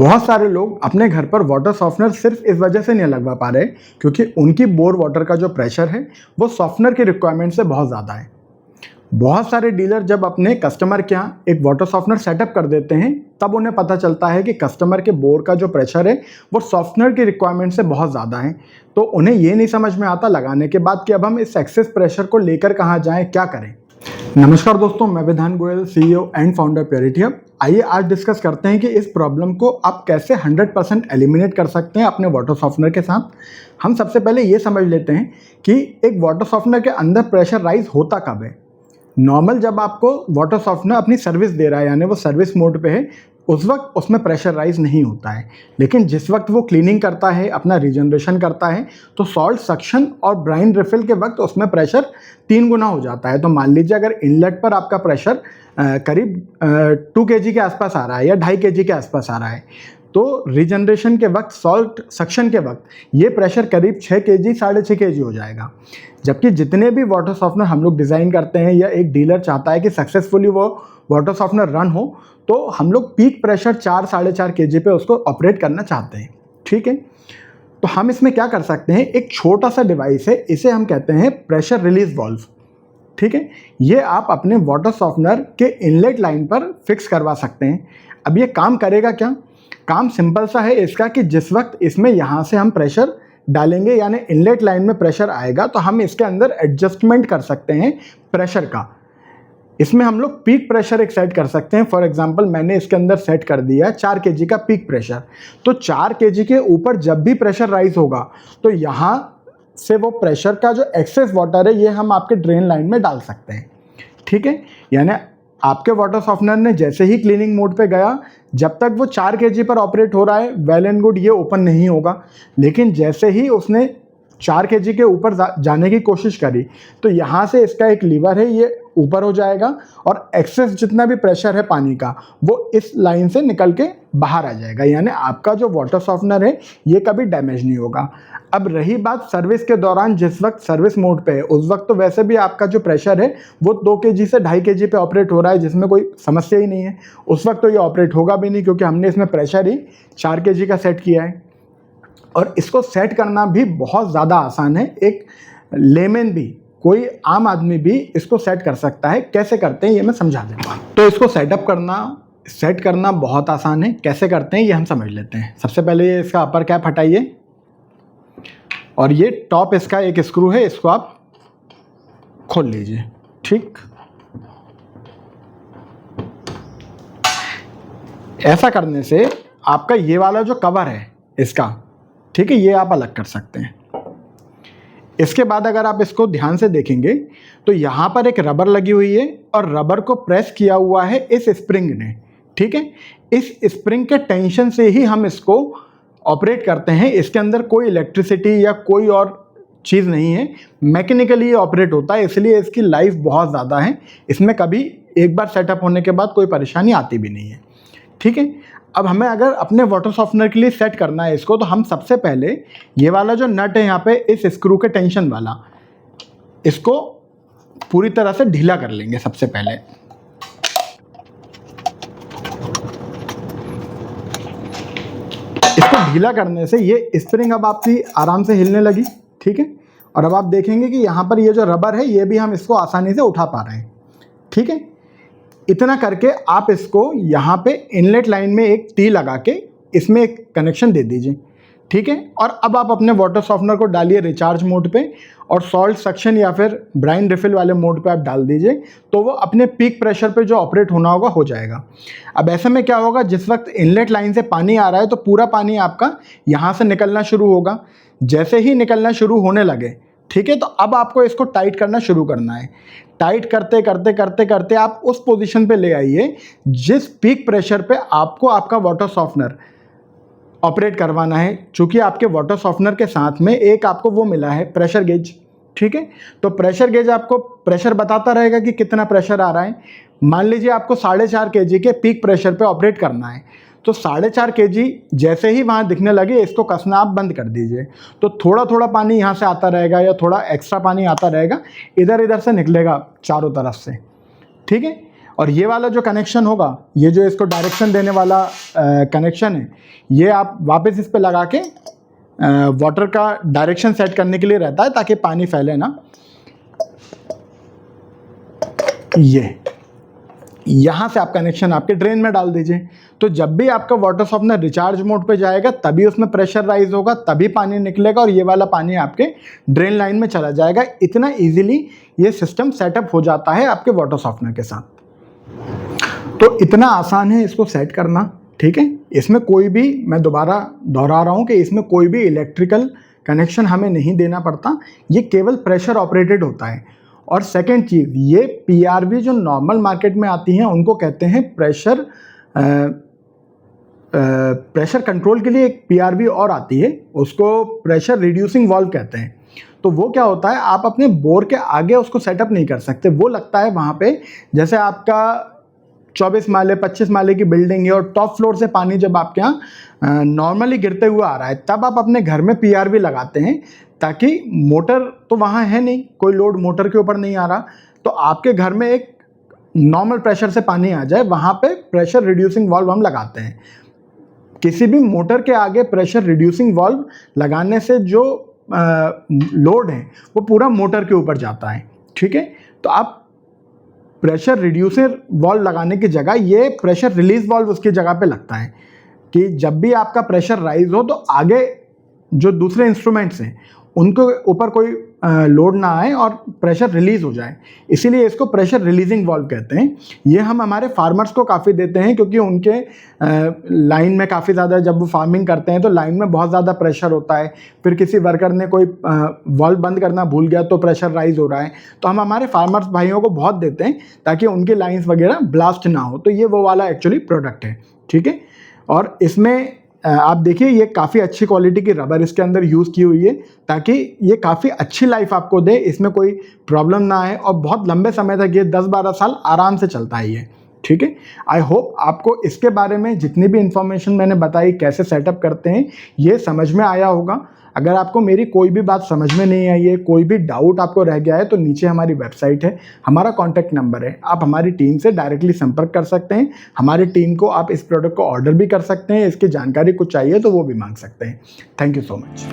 बहुत सारे लोग अपने घर पर वाटर सॉफ्टनर सिर्फ इस वजह से नहीं लगवा पा रहे क्योंकि उनकी बोर वाटर का जो प्रेशर है वो सॉफ्टनर की रिक्वायरमेंट से बहुत ज़्यादा है। बहुत सारे डीलर जब अपने कस्टमर के यहाँ एक वाटर सॉफ्टनर सेटअप कर देते हैं तब उन्हें पता चलता है कि कस्टमर के बोर का जो प्रेशर है वो सॉफ्टनर की रिक्वायरमेंट से बहुत ज़्यादा है। तो उन्हें ये नहीं समझ में आता लगाने के बाद कि अब हम इस एक्सेस प्रेशर को लेकर कहाँ जाएँ, क्या करें। नमस्कार दोस्तों, मैं विधान Goyal, CEO and founder purity hub. आइए आज डिस्कस करते हैं कि इस प्रॉब्लम को आप कैसे 100% एलिमिनेट कर सकते हैं अपने वाटर सॉफ्टनर के साथ। हम सबसे पहले ये समझ लेते हैं कि एक वाटर सॉफ्टनर के अंदर प्रेशर राइज होता कब है। नॉर्मल जब आपको वाटर सॉफ्टनर अपनी सर्विस दे रहा है यानी वो सर्विस मोड पे है, उस वक्त उसमें प्रेशर राइज नहीं होता है। लेकिन जिस वक्त वो क्लीनिंग करता है, अपना रीजनरेशन करता है, तो सॉल्ट सक्शन और ब्राइन रिफिल के वक्त उसमें प्रेशर 3 गुना हो जाता है। तो मान लीजिए अगर इनलेट पर आपका प्रेशर करीब 2 kg के आसपास आ रहा है या 2.5 kg के आसपास आ रहा है, तो रीजनरेशन के वक्त, सॉल्ट सक्शन के वक्त ये प्रेशर करीब 6 kg, 6.5 kg हो जाएगा। जबकि जितने भी वाटर सॉफ्टनर हम लोग डिज़ाइन करते हैं या एक डीलर चाहता है कि सक्सेसफुली वो वाटर सॉफ्टनर रन हो, तो हम लोग पीक प्रेशर 4, 4.5 kg पे उसको ऑपरेट करना चाहते हैं। ठीक है, तो हम इसमें क्या कर सकते हैं, एक छोटा सा डिवाइस है, इसे हम कहते हैं प्रेशर रिलीज वाल्व। ठीक है, ये आप अपने वाटर सॉफ्टनर के इनलेट लाइन पर फिक्स करवा सकते हैं। अब ये काम करेगा क्या? काम सिंपल सा है इसका कि जिस वक्त इसमें यहाँ से हम प्रेशर डालेंगे यानी इनलेट लाइन में प्रेशर आएगा तो हम इसके अंदर एडजस्टमेंट कर सकते हैं प्रेशर का। इसमें हम लोग पीक प्रेशर एक सेट कर सकते हैं। फॉर एग्जांपल मैंने इसके अंदर सेट कर दिया 4 kg का पीक प्रेशर। तो 4 kg के ऊपर जब भी प्रेशर राइज होगा तो यहाँ से वो प्रेशर का जो एक्सेस वाटर है ये हम आपके ड्रेन लाइन में डाल सकते हैं। ठीक है, यानी आपके वाटर सॉफ्टनर ने जैसे ही क्लीनिंग मोड पे गया, जब तक वो 4 kg पर ऑपरेट हो रहा है वेल एंड गुड, ये ओपन नहीं होगा। लेकिन जैसे ही उसने 4 kg के ऊपर जाने की कोशिश करी तो यहाँ से इसका एक लीवर है, ये ऊपर हो जाएगा और एक्सेस जितना भी प्रेशर है पानी का वो इस लाइन से निकल के बाहर आ जाएगा। यानी आपका जो वाटर सॉफ्टनर है ये कभी डैमेज नहीं होगा। अब रही बात सर्विस के दौरान, जिस वक्त सर्विस मोड पे है उस वक्त तो वैसे भी आपका जो प्रेशर है वो 2 kg से 2.5 kg पे ऑपरेट हो रहा है, जिसमें कोई समस्या ही नहीं है। उस वक्त तो ये ऑपरेट होगा भी नहीं क्योंकि हमने इसमें प्रेशर ही 4 kg का सेट किया है। और इसको सेट करना भी बहुत ज़्यादा आसान है। एक लेमैन भी, कोई आम आदमी भी इसको सेट कर सकता है। कैसे करते हैं ये मैं समझा देता हूँ। तो इसको सेट करना बहुत आसान है। कैसे करते हैं ये हम समझ लेते हैं। सबसे पहले ये इसका अपर कैप हटाइए और ये टॉप इसका एक स्क्रू है, इसको आप खोल लीजिए। ठीक, ऐसा करने से आपका ये वाला जो कवर है इसका, ठीक है, ये आप अलग कर सकते हैं। इसके बाद अगर आप इसको ध्यान से देखेंगे तो यहाँ पर एक रबर लगी हुई है और रबर को प्रेस किया हुआ है इस स्प्रिंग ने। ठीक है, इस स्प्रिंग के टेंशन से ही हम इसको ऑपरेट करते हैं। इसके अंदर कोई इलेक्ट्रिसिटी या कोई और चीज़ नहीं है, मैकेनिकली ये ऑपरेट होता है, इसलिए इसकी लाइफ बहुत ज़्यादा है। इसमें कभी एक बार सेटअप होने के बाद कोई परेशानी आती भी नहीं है। ठीक है, अब हमें अगर अपने वाटर सॉफ्टनर के लिए सेट करना है इसको, तो हम सबसे पहले ये वाला जो नट है यहाँ पे इस स्क्रू के टेंशन वाला, इसको पूरी तरह से ढीला कर लेंगे। सबसे पहले इसको ढीला करने से ये स्प्रिंग अब आपकी आराम से हिलने लगी। ठीक है, और अब आप देखेंगे कि यहाँ पर ये जो रबर है ये भी हम इसको आसानी से उठा पा रहे हैं। ठीक है, इतना करके आप इसको यहाँ पे इनलेट लाइन में एक टी लगा के इसमें एक कनेक्शन दे दीजिए। ठीक है, और अब आप अपने वाटर सॉफ्टनर को डालिए रिचार्ज मोड पे और सॉल्ट सक्शन या फिर ब्राइन रिफिल वाले मोड पे आप डाल दीजिए, तो वो अपने पीक प्रेशर पे जो ऑपरेट होना होगा हो जाएगा। अब ऐसे में क्या होगा, जिस वक्त इनलेट लाइन से पानी आ रहा है तो पूरा पानी आपका यहाँ से निकलना शुरू होगा। जैसे ही निकलना शुरू होने लगे, ठीक है, तो अब आपको इसको टाइट करना शुरू करना है। टाइट करते करते करते करते आप उस पोजीशन पे ले आइए जिस पीक प्रेशर पे आपको आपका वाटर सॉफ्टनर ऑपरेट करवाना है। चूँकि आपके वाटर सॉफ्टनर के साथ में एक आपको वो मिला है प्रेशर गेज। ठीक है, तो प्रेशर गेज आपको प्रेशर बताता रहेगा कि कितना प्रेशर आ रहा है। मान लीजिए आपको 4.5 kg के पीक प्रेशर पे ऑपरेट करना है, तो 4.5 kg जैसे ही वहाँ दिखने लगे इसको कसना आप बंद कर दीजिए। तो थोड़ा थोड़ा पानी यहाँ से आता रहेगा या थोड़ा एक्स्ट्रा पानी आता रहेगा, इधर इधर से निकलेगा चारों तरफ से। ठीक है, और ये वाला जो कनेक्शन होगा, ये जो इसको डायरेक्शन देने वाला कनेक्शन है, ये आप वापस इस पे लगा के वाटर का डायरेक्शन सेट करने के लिए रहता है ताकि पानी फैले ना। ये यहाँ से आप कनेक्शन आपके ड्रेन में डाल दीजिए, तो जब भी आपका वाटर सॉफ्टनर रिचार्ज मोड पे जाएगा तभी उसमें प्रेशर राइज होगा, तभी पानी निकलेगा और ये वाला पानी आपके ड्रेन लाइन में चला जाएगा। इतना इजीली ये सिस्टम सेटअप हो जाता है आपके वाटर सॉफ्टनर के साथ। तो इतना आसान है इसको सेट करना, ठीक है। इसमें कोई भी, मैं दोबारा दोहरा रहा हूँ कि इसमें कोई भी इलेक्ट्रिकल कनेक्शन हमें नहीं देना पड़ता, ये केवल प्रेशर ऑपरेटेड होता है। और सेकंड चीज़, ये पीआरवी जो नॉर्मल मार्केट में आती हैं उनको कहते हैं प्रेशर कंट्रोल के लिए एक पीआरवी और आती है, उसको प्रेशर रिड्यूसिंग वाल्व कहते हैं। तो वो क्या होता है, आप अपने बोर के आगे उसको सेटअप नहीं कर सकते। वो लगता है वहाँ पे, जैसे आपका 24 माले 25 माले की बिल्डिंग है और टॉप फ्लोर से पानी जब आपके यहाँ नॉर्मली गिरते हुए आ रहा है, तब आप अपने घर में पीआरवी लगाते हैं ताकि मोटर तो वहाँ है नहीं, कोई लोड मोटर के ऊपर नहीं आ रहा, तो आपके घर में एक नॉर्मल प्रेशर से पानी आ जाए, वहाँ पे प्रेशर रिड्यूसिंग वाल्व हम लगाते हैं। किसी भी मोटर के आगे प्रेशर रिड्यूसिंग वाल्व लगाने से जो लोड है वो पूरा मोटर के ऊपर जाता है, ठीक है। तो आप प्रेशर रिड्यूसर वाल्व लगाने की जगह ये प्रेशर रिलीज वाल्व उसकी जगह पे लगता है कि जब भी आपका प्रेशर राइज हो तो आगे जो दूसरे इंस्ट्रूमेंट्स हैं उनके ऊपर कोई लोड ना आए और प्रेशर रिलीज हो जाए, इसीलिए इसको प्रेशर रिलीजिंग वाल्व कहते हैं। ये हम हमारे फार्मर्स को काफ़ी देते हैं क्योंकि उनके लाइन में काफ़ी ज़्यादा, जब वो फार्मिंग करते हैं तो लाइन में बहुत ज़्यादा प्रेशर होता है, फिर किसी वर्कर ने कोई वाल्व बंद करना भूल गया तो प्रेशर राइज हो रहा है, तो हम हमारे फार्मर्स भाइयों को बहुत देते हैं ताकि उनकी लाइन्स वगैरह ब्लास्ट ना हो। तो ये वो वाला एक्चुअली प्रोडक्ट है, ठीक है। और इसमें आप देखिए ये काफ़ी अच्छी क्वालिटी की रबर इसके अंदर यूज़ की हुई है ताकि ये काफ़ी अच्छी लाइफ आपको दे, इसमें कोई प्रॉब्लम ना आए और बहुत लंबे समय तक, ये 10-12 साल आराम से चलता है ये, ठीक है। आई होप आपको इसके बारे में जितनी भी इंफॉर्मेशन मैंने बताई, कैसे सेटअप करते हैं, ये समझ में आया होगा। अगर आपको मेरी कोई भी बात समझ में नहीं आई है, कोई भी डाउट आपको रह गया है, तो नीचे हमारी वेबसाइट है, हमारा कॉन्टैक्ट नंबर है, आप हमारी टीम से डायरेक्टली संपर्क कर सकते हैं। हमारी टीम को आप इस प्रोडक्ट को ऑर्डर भी कर सकते हैं, इसकी जानकारी कुछ चाहिए तो वो भी मांग सकते हैं। Thank you so much.